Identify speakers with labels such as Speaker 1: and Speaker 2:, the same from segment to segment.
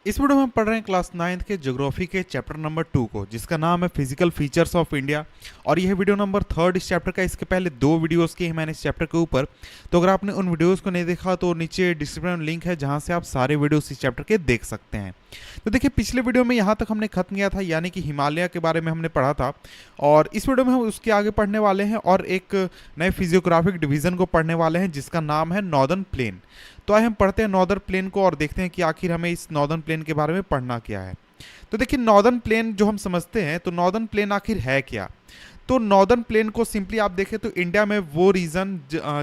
Speaker 1: इस वीडियो में हम पढ़ रहे हैं क्लास 9th के ज्योग्राफी के चैप्टर नंबर 2 को, जिसका नाम है फिजिकल फीचर्स ऑफ इंडिया। और यह वीडियो नंबर 3 इस चैप्टर का। इसके पहले 2 वीडियोस की हैं मैंने इस चैप्टर के ऊपर, तो अगर आपने उन वीडियोस को नहीं देखा तो नीचे डिस्क्रिप्शन में लिंक है जहां से आप सारे वीडियोस इस चैप्टर के देख सकते हैं। तो देखिए, पिछले वीडियो में यहाँ तक हमने खत्म किया था, यानी कि हिमालय के बारे में हमने पढ़ा था। और इस वीडियो में हम उसके आगे पढ़ने वाले हैं और एक नए फिजियोग्राफिक डिवीजन को पढ़ने वाले हैं जिसका नाम है नॉर्दर्न प्लेन। तो आइए हम पढ़ते हैं नॉर्दर्न प्लेन को और देखते हैं कि आखिर हमें इस नॉर्दर्न प्लेन के बारे में पढ़ना क्या है। तो देखिए, नॉर्दर्न प्लेन जो हम समझते हैं, तो नॉर्दर्न प्लेन आखिर है क्या। तो नॉर्दर्न प्लेन को सिंपली आप देखें तो इंडिया में वो रीजन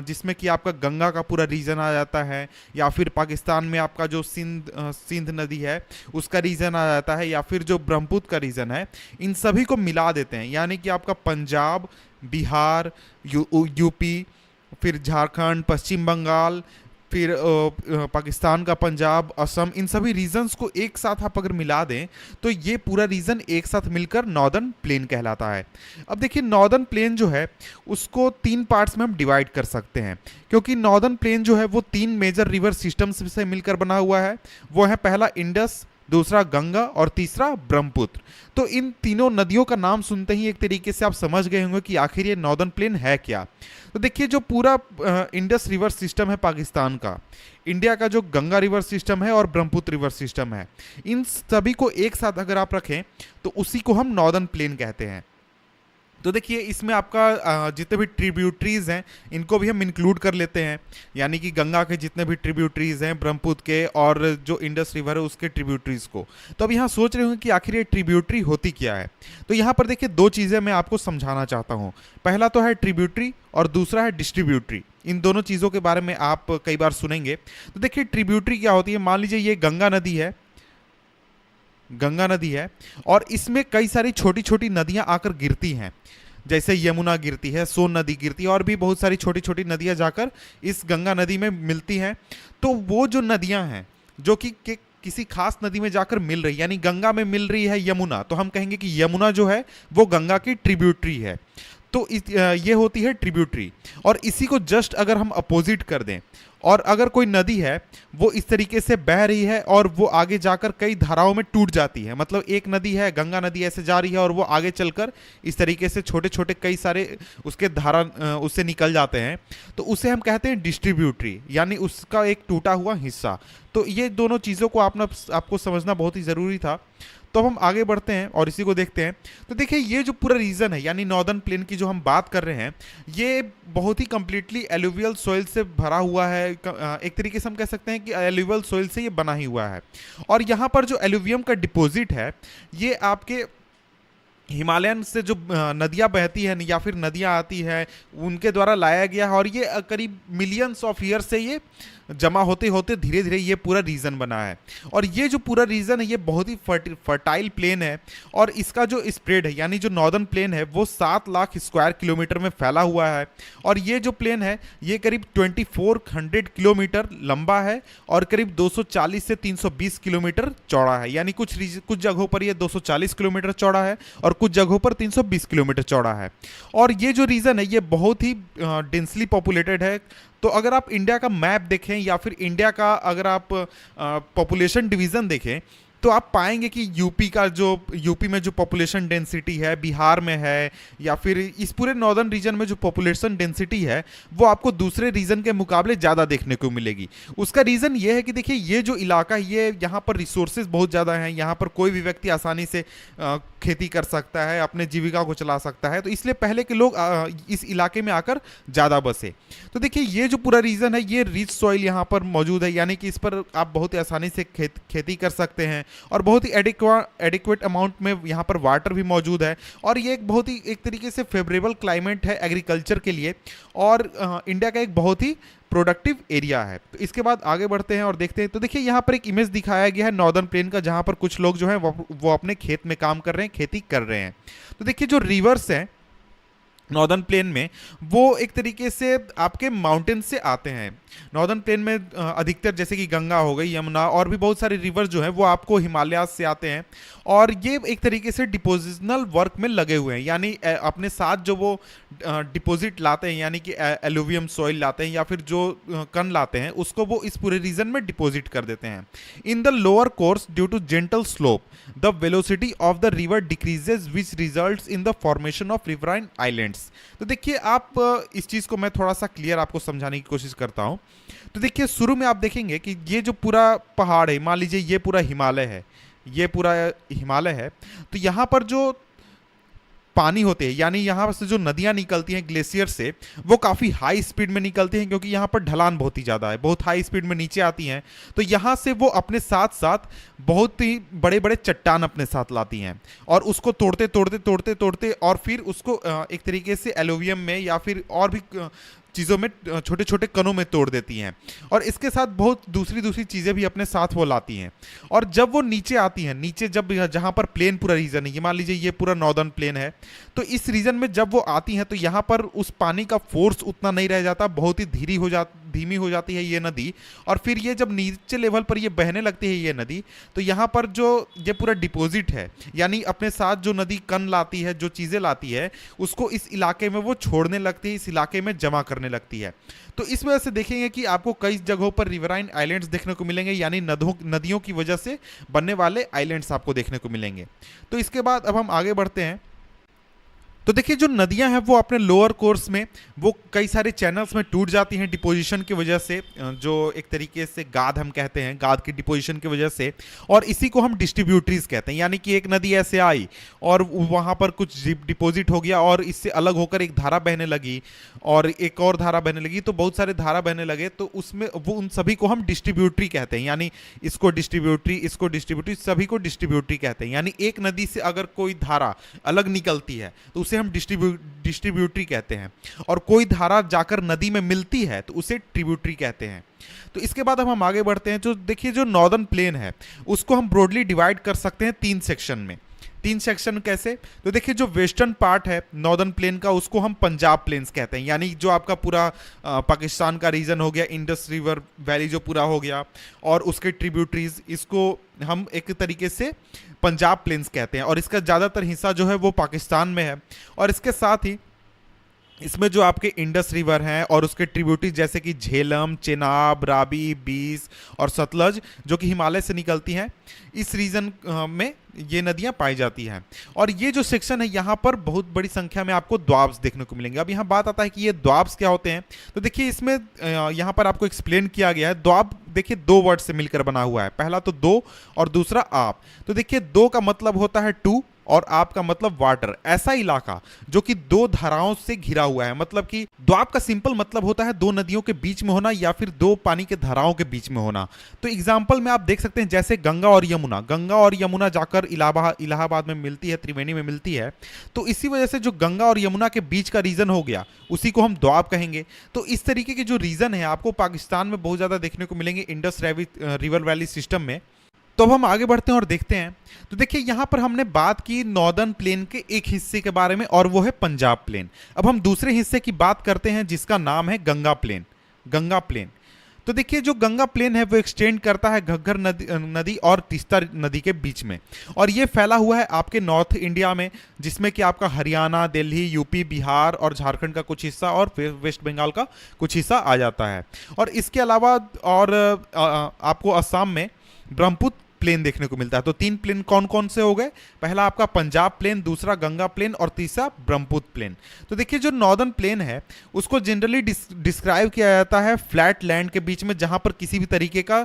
Speaker 1: जिसमें कि आपका गंगा का पूरा रीजन आ जाता है, या फिर पाकिस्तान में आपका जो सिंध नदी है उसका रीजन आ जाता है, या फिर जो ब्रह्मपुत्र का रीजन है, इन सभी को मिला देते हैं। यानी कि आपका पंजाब, बिहार, यूपी, फिर झारखंड, पश्चिम बंगाल, फिर पाकिस्तान का पंजाब, असम, इन सभी रीजन्स को एक साथ आप अगर मिला दें तो ये पूरा रीजन एक साथ मिलकर नॉर्दर्न प्लेन कहलाता है। अब देखिए, नॉर्दर्न प्लेन जो है उसको 3 पार्ट्स में हम डिवाइड कर सकते हैं, क्योंकि नॉर्दर्न प्लेन जो है वो 3 मेजर रिवर सिस्टम्स से मिलकर बना हुआ है। वो है पहला इंडस, दूसरा गंगा और तीसरा ब्रह्मपुत्र। तो इन तीनों नदियों का नाम सुनते ही एक तरीके से आप समझ गए होंगे कि आखिर ये नॉर्दर्न प्लेन है क्या। तो देखिए, जो पूरा इंडस रिवर सिस्टम है पाकिस्तान का, इंडिया का जो गंगा रिवर सिस्टम है और ब्रह्मपुत्र रिवर सिस्टम है, इन सभी को एक साथ अगर आप रखें तो उसी को हम नॉर्दर्न प्लेन कहते हैं। तो देखिए, इसमें आपका जितने भी ट्रिब्यूटरीज हैं इनको भी हम इंक्लूड कर लेते हैं, यानी कि गंगा के जितने भी ट्रिब्यूटरीज हैं, ब्रह्मपुत्र के, और जो इंडस रिवर है उसके ट्रिब्यूटरीज को। तो अब यहाँ सोच रहे होंगे कि आखिर ये ट्रिब्यूटरी होती क्या है। तो यहाँ पर देखिए, 2 चीज़ें मैं आपको समझाना चाहता हूँ। पहला तो है ट्रिब्यूटरी और दूसरा है डिस्ट्रीब्यूटरी। इन दोनों चीज़ों के बारे में आप कई बार सुनेंगे। तो देखिए, ट्रिब्यूटरी क्या होती है। मान लीजिए ये गंगा नदी है, गंगा नदी है, और इसमें कई सारी छोटी छोटी नदियां आकर गिरती हैं, जैसे यमुना गिरती है, सोन नदी गिरती है, और भी बहुत सारी छोटी छोटी नदियां जाकर इस गंगा नदी में मिलती हैं। तो वो जो नदियां हैं जो कि किसी खास नदी में जाकर मिल रही, यानी गंगा में मिल रही है यमुना, तो हम कहेंगे कि यमुना जो है वो गंगा की ट्रिब्यूटरी है। तो ये होती है ट्रिब्यूटरी। और इसी को जस्ट अगर हम अपोजिट कर दें, और अगर कोई नदी है वो इस तरीके से बह रही है और वो आगे जाकर कई धाराओं में टूट जाती है, मतलब एक नदी है, गंगा नदी ऐसे जा रही है और वो आगे चलकर इस तरीके से छोटे छोटे कई सारे उसके धारा उससे निकल जाते हैं, तो उसे हम कहते हैं डिस्ट्रीब्यूटरी, यानी उसका एक टूटा हुआ हिस्सा। तो ये दोनों चीज़ों को आपको समझना बहुत ही ज़रूरी था। तो हम आगे बढ़ते हैं और इसी को देखते हैं। तो देखिए, ये जो पूरा रीजन है, यानी नॉर्दर्न प्लेन की जो हम बात कर रहे हैं, ये बहुत ही कंप्लीटली एलुवियल सॉइल से भरा हुआ है। एक तरीके से हम कह सकते हैं कि एलुवियल सॉइल से ये बना ही हुआ है। और यहाँ पर जो एलुवियम का डिपॉजिट है, ये आपके हिमालयन से जो नदियाँ बहती हैं या फिर नदियाँ आती हैं उनके द्वारा लाया गया है, और ये करीब मिलियंस ऑफ ईयर से ये जमा होते होते धीरे धीरे ये पूरा रीजन बना है। और ये जो पूरा रीजन है ये बहुत ही फर्टाइल प्लेन है, और इसका जो स्प्रेड है, यानी जो नॉर्दर्न प्लेन है, वो 7 लाख स्क्वायर किलोमीटर में फैला हुआ है। और ये जो प्लेन है ये करीब 2400 किलोमीटर लंबा है और करीब 240 से 320 किलोमीटर चौड़ा है। यानी कुछ जगहों पर ये 240 किलोमीटर चौड़ा है और कुछ जगहों पर 320 किलोमीटर चौड़ा है। और ये जो रीजन है ये बहुत ही डेंसली पॉपुलेटेड है। तो अगर आप इंडिया का मैप देखें या फिर इंडिया का अगर आप पॉपुलेशन डिवीज़न देखें, तो आप पाएंगे कि यूपी में जो पॉपुलेशन डेंसिटी है, बिहार में है, या फिर इस पूरे नॉर्दर्न रीजन में जो पॉपुलेशन डेंसिटी है वो आपको दूसरे रीजन के मुकाबले ज़्यादा देखने को मिलेगी। उसका रीज़न ये है कि देखिए, ये जो इलाका है ये यहाँ पर रिसोर्सेज बहुत ज़्यादा हैं, यहाँ पर कोई भी व्यक्ति आसानी से खेती कर सकता है, अपने जीविका को चला सकता है। तो इसलिए पहले के लोग इस इलाके में आकर ज़्यादा बसे। तो देखिए, ये जो पूरा रीजन है ये रिच सॉइल यहाँ पर मौजूद है, यानी कि इस पर आप बहुत ही आसानी से खेती कर सकते हैं, और बहुत ही एडिक्वेट अमाउंट में यहाँ पर वाटर भी मौजूद है। और ये एक बहुत ही एक तरीके से फेवरेबल क्लाइमेट है एग्रीकल्चर के लिए, और इंडिया का एक बहुत ही प्रोडक्टिव एरिया है। तो इसके बाद आगे बढ़ते हैं और देखते हैं। तो देखिए, यहाँ पर एक इमेज दिखाया गया है नॉर्दर्न प्लेन का, जहाँ पर कुछ लोग जो हैं वो अपने खेत में काम कर रहे हैं, खेती कर रहे हैं। तो देखिए, जो रिवर्स हैं नॉर्दर्न प्लेन में, वो एक तरीके से आपके माउंटेन से आते हैं। नॉर्दर्न प्लेन में अधिकतर जैसे कि गंगा हो गई, यमुना और भी बहुत सारे रिवर जो हैं वो आपको हिमालय से आते हैं, और ये एक तरीके से डिपोजिशनल वर्क में लगे हुए हैं, यानी अपने साथ जो वो डिपॉजिट लाते हैं, यानी कि एलुवियम सॉइल लाते हैं या फिर जो कण लाते हैं, उसको वो इस पूरे रीजन में डिपॉजिट कर देते हैं। In the lower course due to gentle slope the velocity of the river decreases which results in the formation of riverine islands. तो देखिए आप इस चीज़ को मैं थोड़ा सा क्लियर आपको समझाने की कोशिश करता हूँ। तो देखिए शुरू में आप देखेंगे कि ये जो पूरा पहाड़ है, मान लीजिए ये पूरा हिमालय है, ये पूरा हिमालय है, तो यहाँ पर जो पानी होते हैं, यानी यहाँ से जो नदियाँ निकलती हैं ग्लेशियर से, वो काफ़ी हाई स्पीड में निकलती हैं, क्योंकि यहाँ पर ढलान बहुत ही ज़्यादा है, बहुत हाई स्पीड में नीचे आती हैं। तो यहाँ से वो अपने साथ साथ बहुत ही बड़े बड़े चट्टान अपने साथ लाती हैं, और उसको तोड़ते तोड़ते तोड़ते तोड़ते और फिर उसको एक तरीके से एलुवियम में या फिर और भी चीज़ों में, छोटे छोटे कणों में तोड़ देती हैं, और इसके साथ बहुत दूसरी दूसरी चीज़ें भी अपने साथ वो लाती हैं। और जब वो नीचे आती हैं, नीचे जब जहाँ पर प्लेन पूरा रीजन है, ये मान लीजिए ये पूरा नॉर्दर्न प्लेन है, तो इस रीजन में जब वो आती हैं तो यहाँ पर उस पानी का फोर्स उतना नहीं रह जाता, बहुत ही धीमी हो जाती है ये नदी। और फिर ये जब नीचे लेवल पर ये बहने लगती है ये नदी, तो यहाँ पर जो ये पूरा डिपॉजिट है, यानी अपने साथ जो नदी कण लाती है, जो चीज़ें लाती है, उसको इस इलाके में वो छोड़ने लगती है, इस इलाके में जमा करने लगती है। तो इस वजह से देखेंगे कि आपको कई जगहों पर रिवराइन आइलैंड्स देखने को मिलेंगे, यानी नदियों की वजह से बनने वाले आइलैंड्स आपको देखने को मिलेंगे। तो इसके बाद अब हम आगे बढ़ते हैं। तो देखिए जो नदियां हैं वो अपने लोअर कोर्स में वो कई सारे चैनल्स में टूट जाती हैं डिपोजिशन की वजह से, जो एक तरीके से गाद हम कहते हैं, गाद की डिपोजिशन की वजह से, और इसी को हम डिस्ट्रीब्यूटरीज कहते हैं। यानी कि एक नदी ऐसे आई और वहाँ पर कुछ डिपॉजिट हो गया और इससे अलग होकर एक धारा बहने लगी और एक और धारा बहने लगी, तो बहुत सारे धारा बहने लगे, तो उसमें वो उन सभी को हम डिस्ट्रीब्यूटरी कहते हैं। यानी इसको डिस्ट्रीब्यूटरी, सभी को डिस्ट्रीब्यूटरी कहते हैं। यानी एक नदी से अगर कोई धारा अलग निकलती है तो उसे हम डिस्ट्रीब्यूटरी कहते हैं, और कोई धारा जाकर नदी में मिलती है तो उसे ट्रिब्यूटरी कहते हैं। तो इसके बाद हम आगे बढ़ते हैं। जो देखिए जो नॉर्दर्न प्लेन है उसको हम ब्रॉडली डिवाइड कर सकते हैं 3 सेक्शन में। 3 सेक्शन कैसे? तो देखिए जो वेस्टर्न पार्ट है नॉर्दर्न प्लेन का, उसको हम पंजाब प्लेन्स कहते हैं, यानी जो आपका पूरा पाकिस्तान का रीजन हो गया, इंडस रिवर वैली जो पूरा हो गया और उसके ट्रिब्यूटरीज, इसको हम एक तरीके से पंजाब प्लेन्स कहते हैं, और इसका ज़्यादातर हिस्सा जो है वो पाकिस्तान में है। और इसके साथ ही इसमें जो आपके इंडस रिवर हैं और उसके ट्रिब्यूटरी जैसे कि झेलम, चेनाब, रावी, बीस और सतलज जो कि हिमालय से निकलती हैं, इस रीजन में ये नदियां पाई जाती हैं। और ये जो सेक्शन है यहाँ पर बहुत बड़ी संख्या में आपको द्वाब्स देखने को मिलेंगे। अब यहाँ बात आता है कि ये द्वाब्स क्या होते हैं। तो देखिए इसमें यहाँ पर आपको एक्सप्लेन किया गया है। द्वाब देखिए 2 वर्ड से मिलकर बना हुआ है, पहला तो दो और दूसरा आप। तो देखिए दो का मतलब होता है टू और आप का मतलब वाटर, ऐसा इलाका जो कि 2 धाराओं से घिरा हुआ है। मतलब कि द्वाब का सिंपल मतलब होता है 2 नदियों के बीच में होना या फिर 2 पानी के धाराओं के बीच में होना। तो एग्जाम्पल में आप देख सकते हैं जैसे गंगा और यमुना जाकर इलाहाबाद में मिलती है, त्रिवेणी में मिलती है, तो इसी वजह से जो गंगा और यमुना के बीच का रीजन हो गया उसी को हम द्वाब कहेंगे। तो इस तरीके के जो रीजन है आपको पाकिस्तान में बहुत ज्यादा देखने को मिलेंगे इंडस रिवर वैली सिस्टम में। तो अब हम आगे बढ़ते हैं और देखते हैं। तो देखिए यहाँ पर हमने बात की नॉर्दर्न प्लेन के एक हिस्से के बारे में और वो है पंजाब प्लेन। अब हम दूसरे हिस्से की बात करते हैं जिसका नाम है गंगा प्लेन। तो देखिए जो गंगा प्लेन है वो एक्सटेंड करता है घग्गर नदी और तीस्ता नदी के बीच में, और ये फैला हुआ है आपके नॉर्थ इंडिया में, जिसमें कि आपका हरियाणा, दिल्ली, यूपी, बिहार और झारखंड का कुछ हिस्सा और वेस्ट बंगाल का कुछ हिस्सा आ जाता है। और इसके अलावा और आपको असम में ब्रह्मपुत्र प्लेन देखने को मिलता है। तो 3 प्लेन कौन कौन से हो गए? पहला आपका पंजाब प्लेन, दूसरा गंगा प्लेन और तीसरा ब्रह्मपुत्र प्लेन। तो देखिए जो नॉर्दर्न प्लेन है उसको जनरली डिस्क्राइब किया जाता है फ्लैट लैंड के बीच में, जहां पर किसी भी तरीके का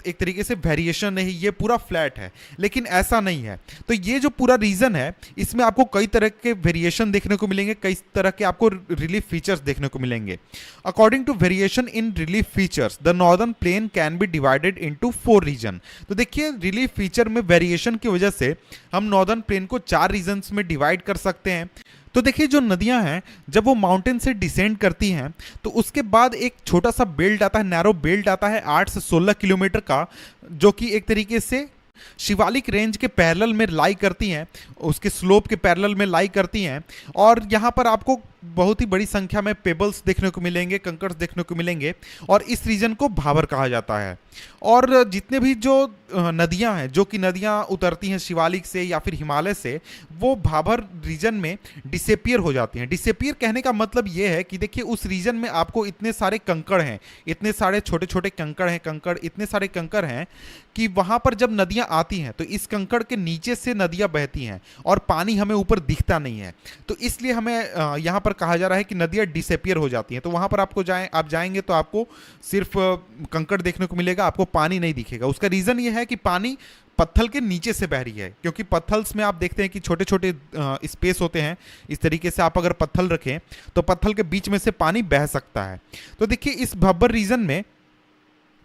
Speaker 1: एक तरीके से वेरिएशन नहीं, ये पूरा फ्लैट है। लेकिन ऐसा नहीं है। तो ये जो पूरा रीजन है इसमें आपको कई तरह के वेरिएशन देखने को मिलेंगे, कई तरह के आपको रिलीफ फीचर्स देखने को मिलेंगे। According to variation in relief features the northern plain can be divided into 4 region. तो देखिए रिलीफ फीचर में वेरिएशन की वजह से हम नॉर्दर्न प्लेन को 4 रीजन्स में डिवाइड कर सकते हैं। तो देखिए जो नदियां हैं जब वो माउंटेन से डिसेंड करती हैं तो उसके बाद एक छोटा सा बेल्ट आता है, नैरो बेल्ट आता है 8 से 16 किलोमीटर का, जो कि एक तरीके से शिवालिक रेंज के पैरेलल में लाई करती हैं, उसके स्लोप के पैरेलल में लाई करती हैं। और यहाँ पर आपको बहुत ही बड़ी संख्या में पेबल्स देखने को मिलेंगे, कंकर्स देखने को मिलेंगे, और इस रीजन को भाबर कहा जाता है। और जितने भी जो नदियां हैं, जो कि नदियां उतरती हैं शिवालिक से या फिर हिमालय से, वो भाबर रीजन में डिसेपियर हो जाती हैं। डिसेपियर कहने का मतलब ये है कि देखिए उस रीजन में आपको इतने सारे कंकड़ हैं, इतने सारे छोटे छोटे कंकड़ हैं, इतने सारे कंकड़ हैं कि वहाँ पर जब नदियाँ आती हैं तो इस कंकड़ के नीचे से नदियाँ बहती हैं और पानी हमें ऊपर दिखता नहीं है। तो इसलिए हमें यहाँ पर कहा जा रहा है कि नदियाँ डिसेपियर हो जाती हैं। तो वहाँ पर आप जाएंगे तो आपको सिर्फ कंकड़ देखने को मिलेगा, आपको पानी नहीं दिखेगा। उसका रीज़न ये है कि पानी पत्थल के नीचे से बह रही है, क्योंकि पत्थल्स में आप देखते हैं कि छोटे छोटे स्पेस होते हैं। इस तरीके से आप अगर पत्थल रखें तो पत्थल के बीच में से पानी बह सकता है। तो देखिए इस भब्बर रीजन में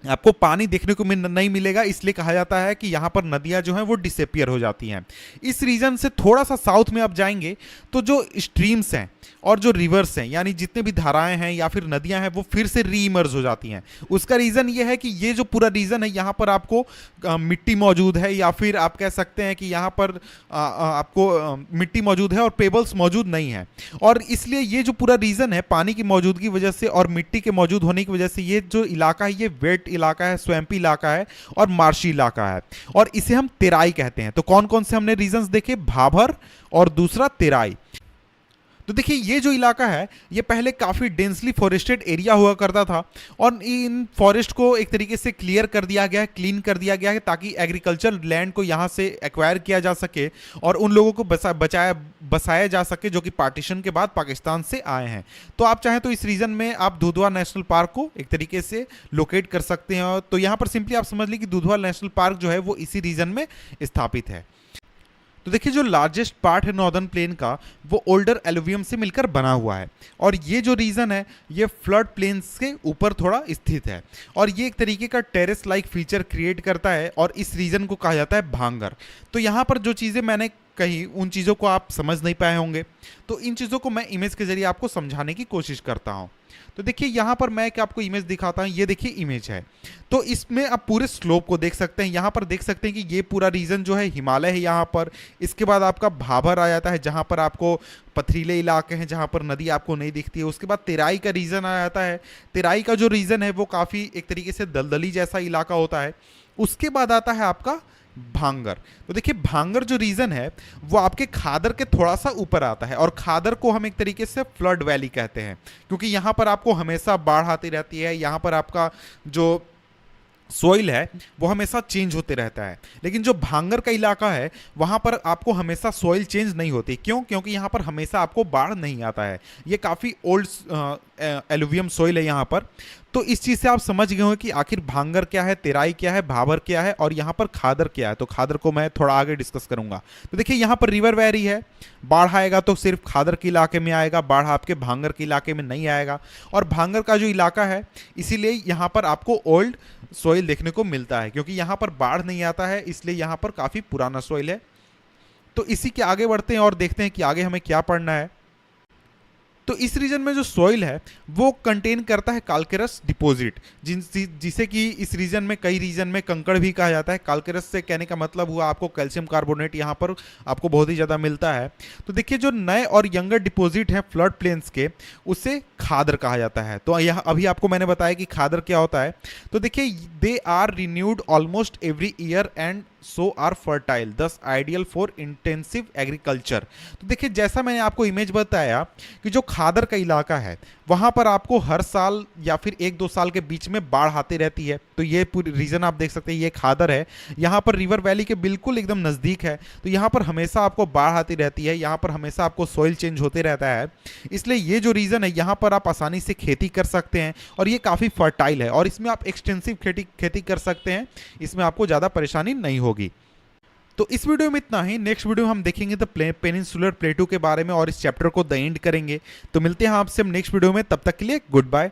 Speaker 1: आपको पानी देखने को नहीं मिलेगा, इसलिए कहा जाता है कि यहाँ पर नदियाँ जो हैं वो डिसेपियर हो जाती हैं। इस रीजन से थोड़ा सा साउथ में आप जाएंगे तो जो स्ट्रीम्स हैं और जो रिवर्स हैं, यानी जितने भी धाराएं हैं या फिर नदियां हैं, वो फिर से रीइमर्ज हो जाती हैं। उसका रीज़न ये है कि ये जो पूरा रीजन है, यहाँ पर आपको मिट्टी मौजूद है, या फिर आप कह सकते हैं कि यहाँ पर आपको मिट्टी मौजूद है और पेबल्स मौजूद नहीं है। और इसलिए ये जो पूरा रीजन है, पानी की मौजूदगी की वजह से और मिट्टी के मौजूद होने की वजह से, ये जो इलाका है ये वेट इलाका है, स्वैम्पी इलाका है और मार्शी इलाका है, और इसे हम तेराई कहते हैं। तो कौन कौन से हमने रीजन्स देखे? भाबर और दूसरा तेराई। तो देखिए ये जो इलाका है ये पहले काफ़ी डेंसली फॉरेस्टेड एरिया हुआ करता था, और इन फॉरेस्ट को एक तरीके से क्लियर कर दिया गया है, क्लीन कर दिया गया है, ताकि एग्रीकल्चर लैंड को यहाँ से एक्वायर किया जा सके और उन लोगों को बसाया जा सके जो कि पार्टीशन के बाद पाकिस्तान से आए हैं। तो आप चाहें तो इस रीजन में आप दुधवा नेशनल पार्क को एक तरीके से लोकेट कर सकते हैं। तो यहाँ पर सिंपली आप समझ लीजिए कि दुधवा नेशनल पार्क जो है वो इसी रीजन में स्थापित है। तो देखिए जो लार्जेस्ट पार्ट है नॉर्दर्न प्लेन का, वो ओल्डर एलुवियम से मिलकर बना हुआ है, और ये जो रीजन है ये फ्लड प्लेन्स के ऊपर थोड़ा स्थित है, और ये एक तरीके का टेरेस लाइक फीचर क्रिएट करता है, और इस रीजन को कहा जाता है भांगर। तो यहाँ पर जो चीज़ें मैंने कही उन चीज़ों को आप समझ नहीं पाए होंगे, तो इन चीज़ों को मैं इमेज के जरिए आपको समझाने की कोशिश करता हूँ। तो देखिए यहाँ पर मैं क्या आपको इमेज दिखाता हूँ, ये देखिए इमेज है। तो इसमें आप पूरे स्लोप को देख सकते हैं। यहाँ पर देख सकते हैं कि ये पूरा रीजन जो है हिमालय है यहाँ पर। इसके बाद आपका भाबर आ जाता है, जहाँ पर आपको पथरीले इलाके हैं, जहाँ पर नदी आपको नहीं दिखती है। उसके बाद तेराई का रीजन आ जाता है। तेराई का जो रीजन है वो काफ़ी एक तरीके से दलदली जैसा इलाका होता है। उसके बाद आता है आपका भांगर। तो देखिए भांगर जो रीजन है वो आपके खादर के थोड़ा सा ऊपर आता है, और खादर को हम एक तरीके से फ्लड वैली कहते हैं, क्योंकि यहाँ पर आपको हमेशा बाढ़ आती रहती है। यहाँ पर आपका जो सोइल है वो हमेशा चेंज होते रहता है। लेकिन जो भांगर का इलाका है वहाँ पर आपको हमेशा सोइल चेंज नहीं होती। क्यों? क्योंकि यहाँ पर हमेशा आपको बाढ़ नहीं आता है। ये काफ़ी ओल्ड एलुवियम सोइल है यहाँ पर। तो इस चीज़ से आप समझ गए हो कि आखिर भांगर क्या है, तेराई क्या है, भाबर क्या है, और यहाँ पर खादर क्या है। तो खादर को मैं थोड़ा आगे डिस्कस करूँगा। तो देखिए यहाँ पर रिवर वैली है, बाढ़ आएगा तो सिर्फ खादर के इलाके में आएगा, बाढ़ आपके भांगर के इलाके में नहीं आएगा। और भांगर का जो इलाका है इसीलिए यहाँ पर आपको ओल्ड सोइल देखने को मिलता है, क्योंकि यहाँ पर बाढ़ नहीं आता है, इसलिए यहाँ पर काफ़ी पुराना सोइल है। तो इसी के आगे बढ़ते हैं और देखते हैं कि आगे हमें क्या पढ़ना है। तो इस रीजन में जो सॉइल है वो कंटेन करता है कैल्केरस डिपॉजिट, जिसे कि इस रीजन में कई रीजन में कंकड़ भी कहा जाता है। कैल्केरस से कहने का मतलब हुआ आपको कैल्शियम कार्बोनेट यहाँ पर आपको बहुत ही ज़्यादा मिलता है। तो देखिए जो नए और यंगर डिपॉजिट हैं फ्लड प्लेन्स के, उसे खादर कहा जाता है। तो यह अभी आपको मैंने बताया कि खादर क्या होता है। तो देखिए they are renewed almost every year and so are fertile thus ideal for intensive agriculture. तो देखिए जैसा मैंने आपको इमेज बताया कि जो खादर का इलाका है वहाँ पर आपको हर साल या फिर 1-2 साल के बीच में बाढ़ आती रहती है। तो ये पूरी रीजन आप देख सकते हैं, ये खादर है, यहाँ पर रिवर वैली के बिल्कुल एकदम नज़दीक है। तो यहाँ पर हमेशा आपको बाढ़ आती रहती है, यहाँ पर हमेशा आपको सॉइल चेंज होते रहता है। इसलिए ये जो रीजन है यहाँ पर आप आसानी से खेती कर सकते हैं और ये काफ़ी फर्टाइल है और इसमें आप एक्सटेंसिव खेती कर सकते हैं, इसमें आपको ज़्यादा परेशानी नहीं होगी। तो इस वीडियो में इतना ही। नेक्स्ट वीडियो में हम देखेंगे द पेनिनसुलर प्लेटू के बारे में और इस चैप्टर को द एंड करेंगे। तो मिलते हैं आपसे नेक्स्ट वीडियो में, तब तक के लिए गुड बाय।